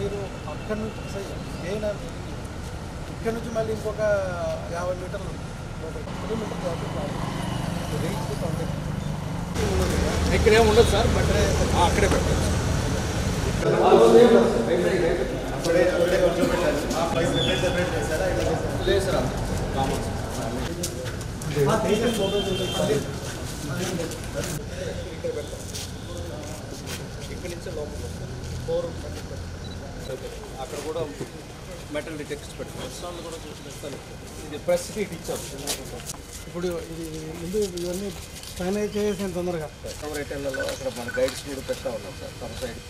మీరు అక్కడి నుంచి మెయిన్ ఇక్కడ నుంచి మళ్ళీ ఇంకొక 50 మీటర్లు 1 కిలోమీటర్ ఇక్కడ ఏమి ఉండదు సార్, బట్ అక్కడే పెట్టారు. లేదు సార్, కామన్ ఇక్కడ నుంచి లోపల 4 అక్కడ కూడా మెటల్ డిటెక్ట్స్ పెట్టారు కూడా చూపిస్తాను. ఇది ప్రెస్ హీట్ ఇచ్చారు. ఇప్పుడు ఇది ముందు ఇవన్నీ ఫైనలైజ్ చేసేసిన తొందరగా రైటర్లలో అక్కడ మన గైడ్స్ కూడా పెట్టా ఉన్నాం సార్ తమ సైడ్.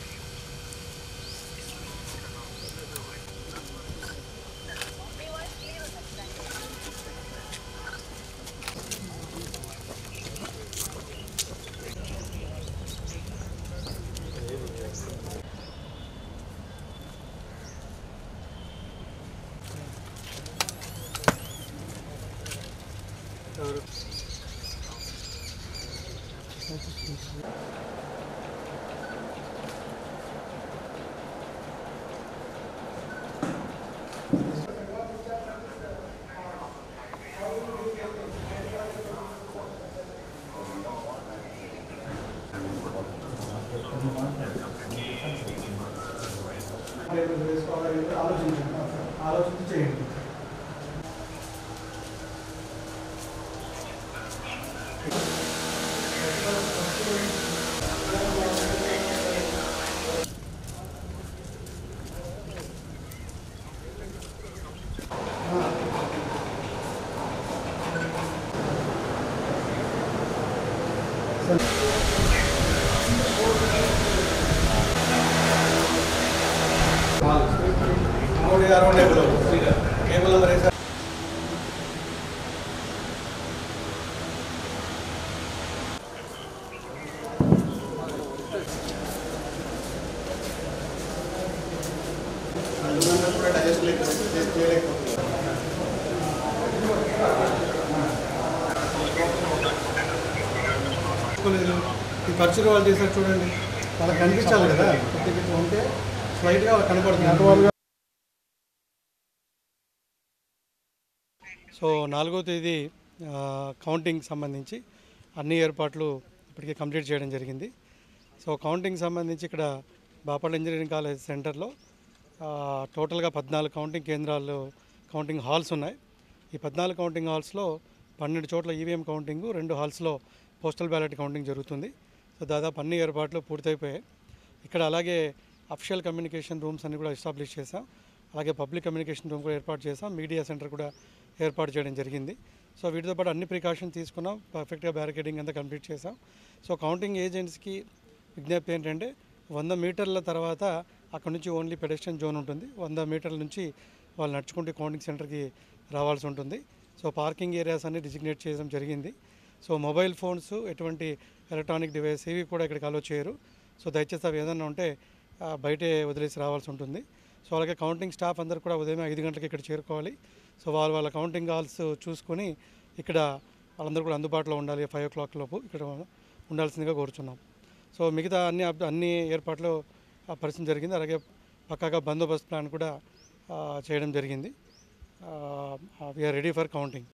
ఆలోచించి చేయండి. కేబుల్ నెంబర్ సార్ ఈ ఖర్చులు వాళ్ళు చేశారు చూడండి, వాళ్ళకి కనిపించాలి కదా, ఉంటే స్లైట్గా వాళ్ళకి కనపడుతుంది. సో 4వ తేదీ కౌంటింగ్ సంబంధించి అన్ని ఏర్పాట్లు ఇప్పటికే కంప్లీట్ చేయడం జరిగింది. సో కౌంటింగ్ సంబంధించి ఇక్కడ బాపట్ల ఇంజనీరింగ్ కాలేజ్ సెంటర్లో టోటల్గా 14 కౌంటింగ్ కేంద్రాలు, కౌంటింగ్ హాల్స్ ఉన్నాయి. ఈ 14 కౌంటింగ్ హాల్స్లో 12 చోట్ల ఈవీఎం కౌంటింగు, 2 హాల్స్లో పోస్టల్ బ్యాలెట్ కౌంటింగ్ జరుగుతుంది. సో దాదాపు అన్ని ఏర్పాట్లు పూర్తయిపోయాయి. ఇక్కడ అలాగే అఫిషియల్ కమ్యూనికేషన్ రూమ్స్ అన్ని కూడా ఎస్టాబ్లిష్ చేసాం. అలాగే పబ్లిక్ కమ్యూనికేషన్ రూమ్ కూడా ఏర్పాటు చేసాం. మీడియా సెంటర్ కూడా ఏర్పాటు చేయడం జరిగింది. సో వీటితో పాటు అన్ని ప్రికాషన్ తీసుకున్నాం. పర్ఫెక్ట్గా బ్యారికేడింగ్ అంతా కంప్లీట్ చేసాం. సో కౌంటింగ్ ఏజెంట్స్కి విజ్ఞప్తి ఏంటంటే 100 మీటర్ల తర్వాత అక్కడ నుంచి ఓన్లీ పెడెస్ట్రియన్ జోన్ ఉంటుంది. 100 మీటర్ల నుంచి వాళ్ళు నడుచుకుంటూ కౌంటింగ్ సెంటర్కి రావాల్సి ఉంటుంది. సో పార్కింగ్ ఏరియాస్ అన్ని డిజిగ్నేట్ చేయడం జరిగింది. సో మొబైల్ ఫోన్స్, ఎటువంటి ఎలక్ట్రానిక్ డివైస్ ఇవి కూడా ఇక్కడికి అలో చేయరు. సో దయచేసి అవి ఏదైనా ఉంటే బయటే వదిలేసి రావాల్సి ఉంటుంది. సో అలాగే కౌంటింగ్ స్టాఫ్ అందరూ కూడా ఉదయం 5 గంటలకు ఇక్కడ చేరుకోవాలి. సో వాళ్ళ కౌంటింగ్ హాల్స్ చూసుకొని ఇక్కడ వాళ్ళందరూ కూడా అందుబాటులో ఉండాలి. 5 o'clock లోపు ఇక్కడ ఉండాల్సిందిగా కోరుచున్నాం. సో మిగతా అన్ని ఏర్పాట్లు పరిస్థితి జరిగింది. అలాగే పక్కాగా బందోబస్తు ప్లాన్ కూడా చేయడం జరిగింది. We're ready for counting.